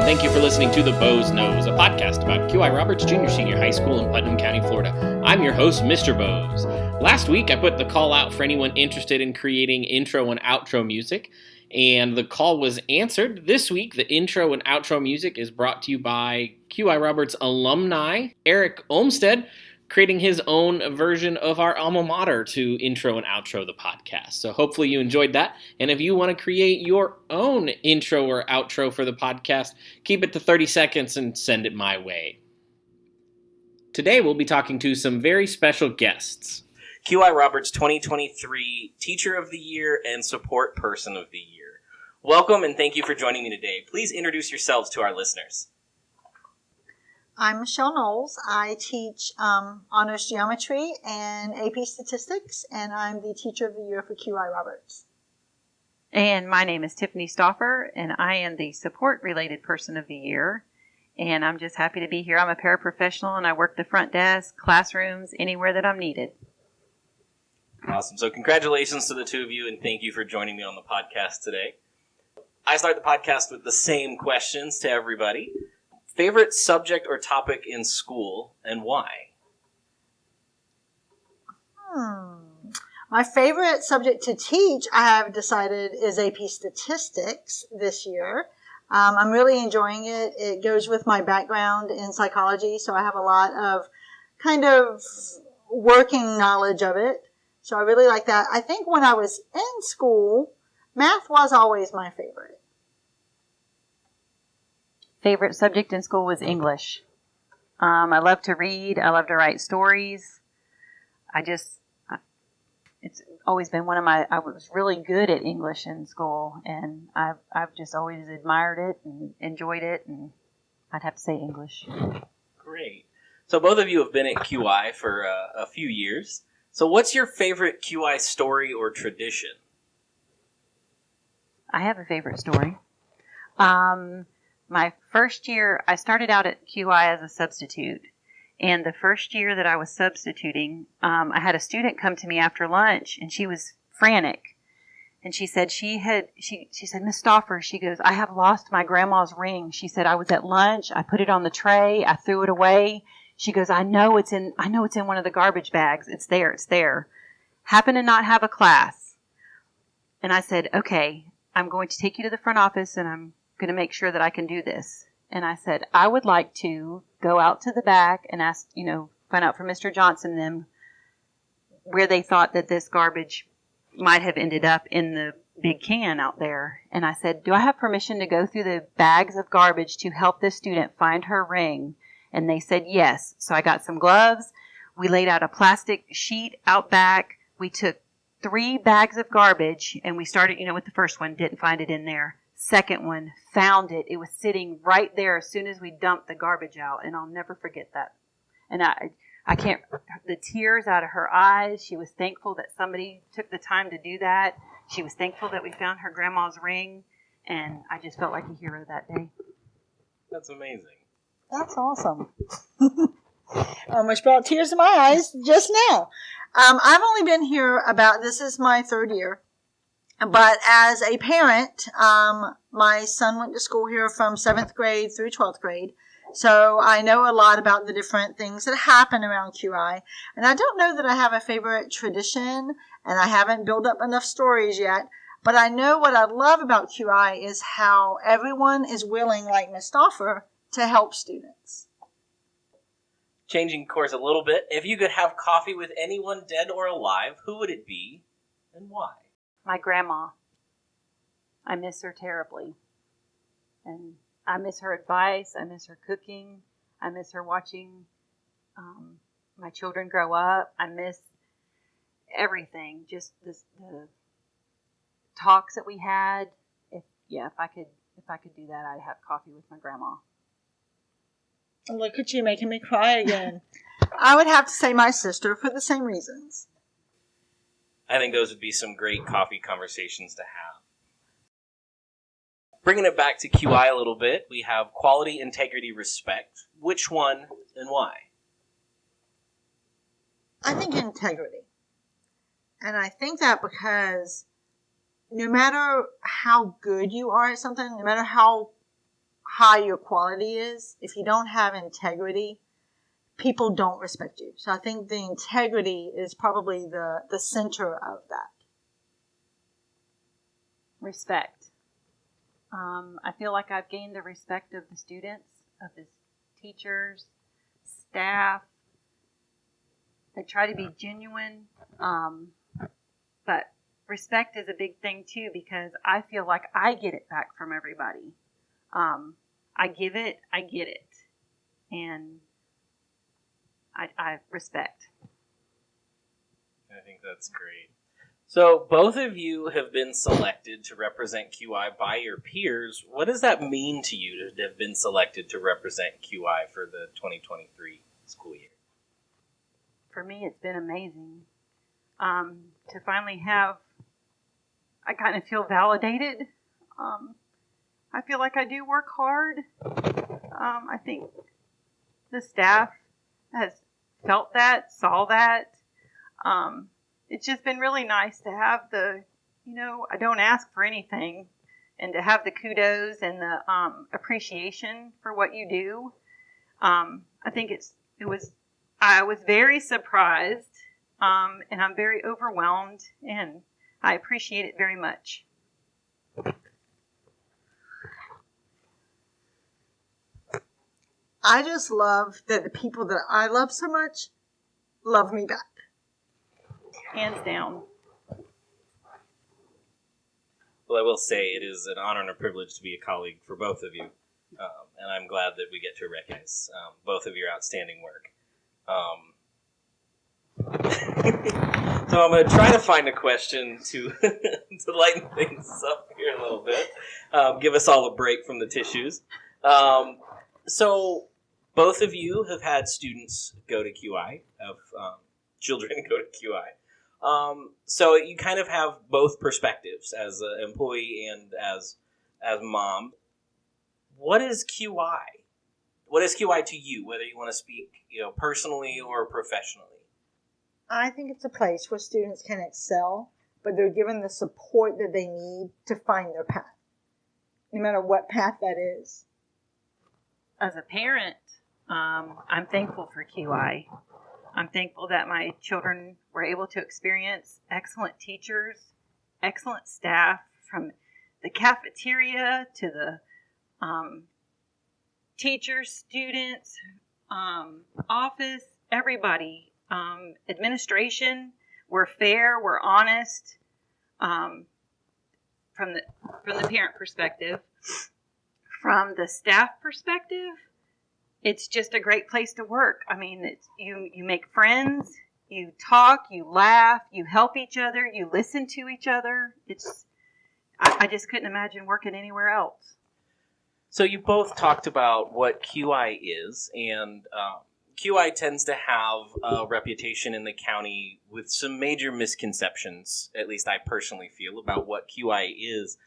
Thank you for listening to The Bo's Knows, a podcast about QI Roberts Junior Senior High School in Putnam County, Florida. I'm your host, Mr. Bose. Last week, I put the call out for anyone interested in creating intro and outro music, and the call was answered. This week, the intro and outro music is brought to you by QI Roberts alumni, Eric Olmstead, creating his own version of our alma mater to intro and outro the podcast. So hopefully you enjoyed that. And if you want to create your own intro or outro for the podcast, keep it to 30 seconds and send it my way. Today we'll be talking to some very special guests. QI Roberts 2023 Teacher of the Year and Support Person of the Year. Welcome and thank you for joining me today. Please introduce yourselves to our listeners. I'm Michele Knowles. I teach honors geometry and AP statistics, and I'm the Teacher of the Year for QI Roberts. And my name is Tiffany Stouffer, and I am the Support-Related Person of the Year. And I'm just happy to be here. I'm a paraprofessional, and I work the front desk, classrooms, anywhere that I'm needed. Awesome. So congratulations to the two of you, and thank you for joining me on the podcast today. I start the podcast with the same questions to everybody. Favorite subject or topic in school, and why? My favorite subject to teach, I have decided, is AP statistics this year. I'm really enjoying it. It goes with my background in psychology, so I have a lot of kind of working knowledge of it. So I really like that. I think when I was in school, math was always my favorite. Favorite subject in school was English. I love to read. I love to write stories. It's always been I was really good at English in school, and I've just always admired it and enjoyed it, and I'd have to say English. Great. So both of you have been at QI for a few years. So what's your favorite QI story or tradition? I have a favorite story. My first year, I started out at QI as a substitute, and the first year that I was substituting, I had a student come to me after lunch, and she was frantic, and she said she said, Miss Stouffer, she goes, I have lost my grandma's ring. She said, I was at lunch, I put it on the tray, I threw it away. She goes, I know it's in one of the garbage bags. It's there. Happen to not have a class. And I said, okay, I'm going to take you to the front office, and I'm going to make sure that I can do this. And I said, I would like to go out to the back and ask, find out from Mr. Johnson and them where they thought that this garbage might have ended up in the big can out there. And I said, do I have permission to go through the bags of garbage to help this student find her ring? And they said yes. So I got some gloves. We laid out a plastic sheet out back. We took 3 bags of garbage, and we started, with the first one, didn't find it in there. Second one, found it. It was sitting right there as soon as we dumped the garbage out, and I'll never forget that. And I can't, the tears out of her eyes. She was thankful that somebody took the time to do that. She was thankful that we found her grandma's ring, and I just felt like a hero that day. That's amazing. That's awesome. Which brought tears to my eyes just now. I've only been here this is my 3rd year. But as a parent, my son went to school here from 7th grade through 12th grade. So I know a lot about the different things that happen around QI. And I don't know that I have a favorite tradition, and I haven't built up enough stories yet. But I know what I love about QI is how everyone is willing, like Ms. Stouffer, to help students. Changing course a little bit, if you could have coffee with anyone dead or alive, who would it be and why? My grandma. I miss her terribly. And I miss her advice. I miss her cooking. I miss her watching my children grow up. I miss everything. Just the talks that we had. If I could do that, I'd have coffee with my grandma. Look at you making me cry again. I would have to say my sister for the same reasons. I think those would be some great coffee conversations to have. Bringing it back to QI a little bit, we have quality, integrity, respect. Which one and why? I think integrity. And I think that because no matter how good you are at something, no matter how high your quality is, if you don't have integrity, people don't respect you. So I think the integrity is probably the center of that. Respect. I feel like I've gained the respect of the students, of the teachers, staff. They try to be genuine, but respect is a big thing too, because I feel like I get it back from everybody. I give it, I get it, and I respect. I think that's great. So both of you have been selected to represent QI by your peers. What does that mean to you to have been selected to represent QI for the 2023 school year? For me, it's been amazing to finally have. I kind of feel validated. I feel like I do work hard. I think the staff has felt that, saw that. It's just been really nice to have I don't ask for anything, and to have the kudos and the appreciation for what you do. I think I was very surprised, and I'm very overwhelmed, and I appreciate it very much. I just love that the people that I love so much love me back. Hands down. Well, I will say it is an honor and a privilege to be a colleague for both of you, and I'm glad that we get to recognize both of your outstanding work. So I'm going to try to find a question to to lighten things up here a little bit, give us all a break from the tissues. So both of you have had students go to QI, have children go to QI. So you kind of have both perspectives as an employee and as mom. What is QI? What is QI to you, whether you want to speak, personally or professionally? I think it's a place where students can excel, but they're given the support that they need to find their path, no matter what path that is. As a parent, I'm thankful for QI. I'm thankful that my children were able to experience excellent teachers, excellent staff, from the cafeteria to the teachers, students, office, everybody, administration. We're fair, we're honest, from the parent perspective. From the staff perspective, it's just a great place to work. I mean, you make friends, you talk, you laugh, you help each other, you listen to each other. I just couldn't imagine working anywhere else. So you both talked about what QI is, and QI tends to have a reputation in the county with some major misconceptions, at least I personally feel, about what QI is.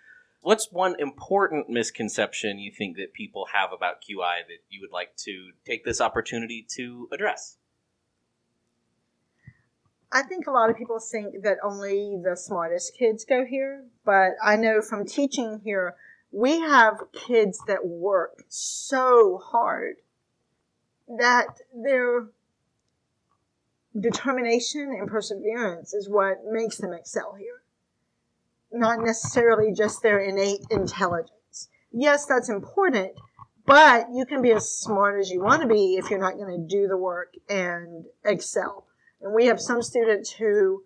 What's one important misconception you think that people have about QI that you would like to take this opportunity to address? I think a lot of people think that only the smartest kids go here, but I know from teaching here, we have kids that work so hard that their determination and perseverance is what makes them excel here. Not necessarily just their innate intelligence. Yes, that's important, but you can be as smart as you want to be if you're not going to do the work and excel. And we have some students who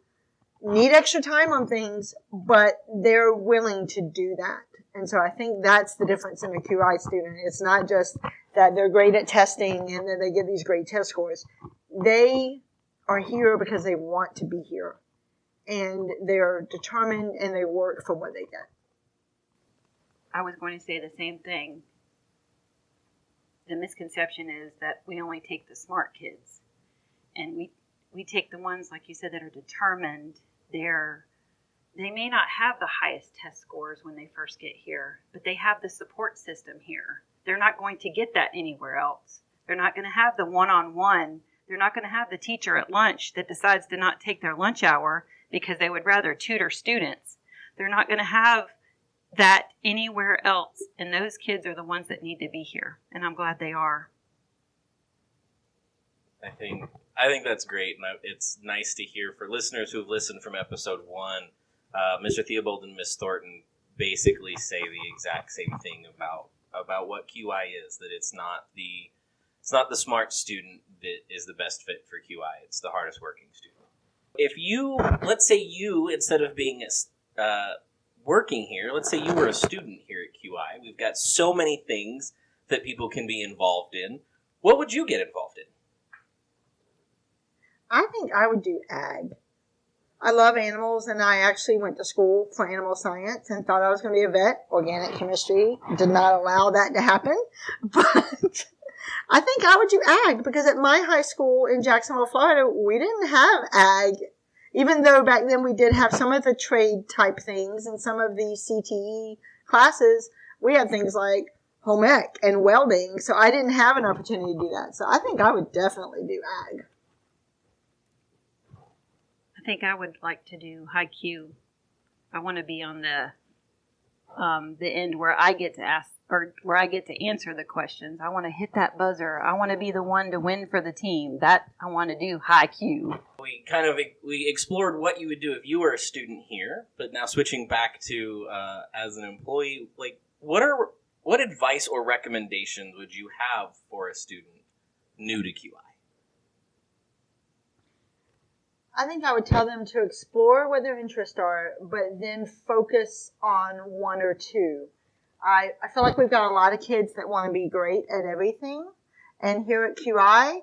need extra time on things, but they're willing to do that. And so I think that's the difference in a QI student. It's not just that they're great at testing and that they get these great test scores. They are here because they want to be here. And they're determined and they work for what they get. I was going to say the same thing. The misconception is that we only take the smart kids. And we take the ones, like you said, that are determined. They're they may not have the highest test scores when they first get here, but they have the support system here. They're not going to get that anywhere else. They're not going to have the one-on-one. They're not going to have the teacher at lunch that decides to not take their lunch hour because they would rather tutor students. They're not going to have that anywhere else. And those kids are the ones that need to be here. And I'm glad they are. I think that's great. And it's nice to hear for listeners who have listened from episode 1. Mr. Theobald and Miss Thornton basically say the exact same thing about what QI is, that it's not the smart student that is the best fit for QI. It's the hardest working student. If let's say you, instead of being working here, let's say you were a student here at QI. We've got so many things that people can be involved in. What would you get involved in? I think I would do ag. I love animals, and I actually went to school for animal science and thought I was going to be a vet. Organic chemistry did not allow that to happen. But I think I would do ag, because at my high school in Jacksonville, Florida, we didn't have ag. Even though back then we did have some of the trade type things and some of the CTE classes, we had things like home ec and welding. So I didn't have an opportunity to do that. So I think I would definitely do ag. I think I would like to do high Q. I want to be on the end where I get to ask, or where I get to answer the questions. I want to hit that buzzer. I want to be the one to win for the team. That I want to do high Q. We explored what you would do if you were a student here, but now switching back to as an employee, like what advice or recommendations would you have for a student new to QI? I think I would tell them to explore what their interests are, but then focus on one or two. I feel like we've got a lot of kids that want to be great at everything. And here at QI,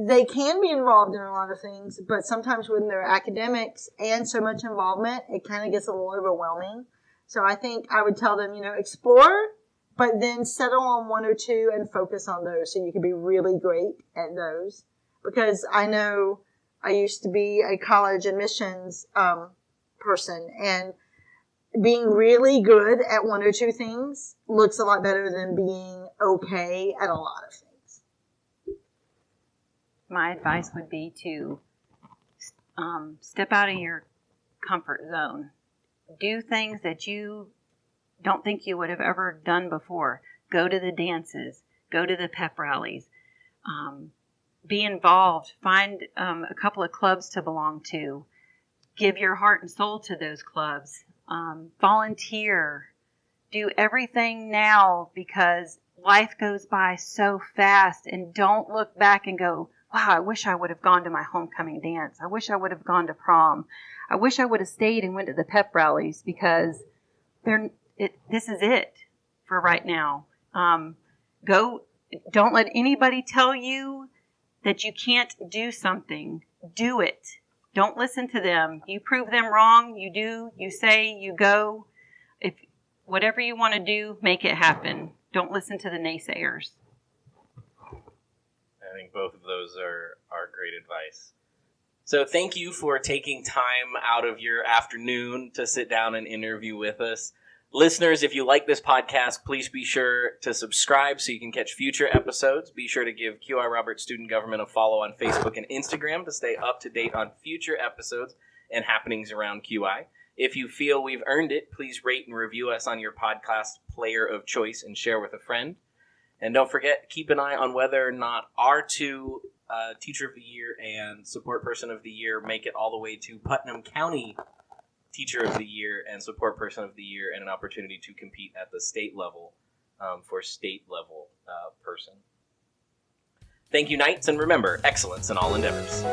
they can be involved in a lot of things, but sometimes when they're academics and so much involvement, it kind of gets a little overwhelming. So I think I would tell them, explore, but then settle on one or two and focus on those so you can be really great at those. Because I know I used to be a college admissions person, and being really good at one or two things looks a lot better than being okay at a lot of things. My advice would be to step out of your comfort zone. Do things that you don't think you would have ever done before. Go to the dances. Go to the pep rallies. Be involved. Find a couple of clubs to belong to. Give your heart and soul to those clubs. Volunteer. Do everything now, because life goes by so fast, and don't look back and go, wow, I wish I would have gone to my homecoming dance. I wish I would have gone to prom. I wish I would have stayed and went to the pep rallies, because this is it for right now. Don't let anybody tell you that you can't do something. Do it. Don't listen to them. You prove them wrong. You do. You say. You go. If whatever you want to do, make it happen. Don't listen to the naysayers. I think both of those are great advice. So thank you for taking time out of your afternoon to sit down and interview with us. Listeners, if you like this podcast, please be sure to subscribe so you can catch future episodes. Be sure to give QI Roberts Student Government a follow on Facebook and Instagram to stay up to date on future episodes and happenings around QI. If you feel we've earned it, please rate and review us on your podcast player of choice and share with a friend. And don't forget, keep an eye on whether or not our two Teacher of the Year and Support Person of the Year make it all the way to Putnam County Teacher of the Year and Support Person of the Year, and an opportunity to compete at the state level for state level person. Thank you, Knights, and remember, excellence in all endeavors.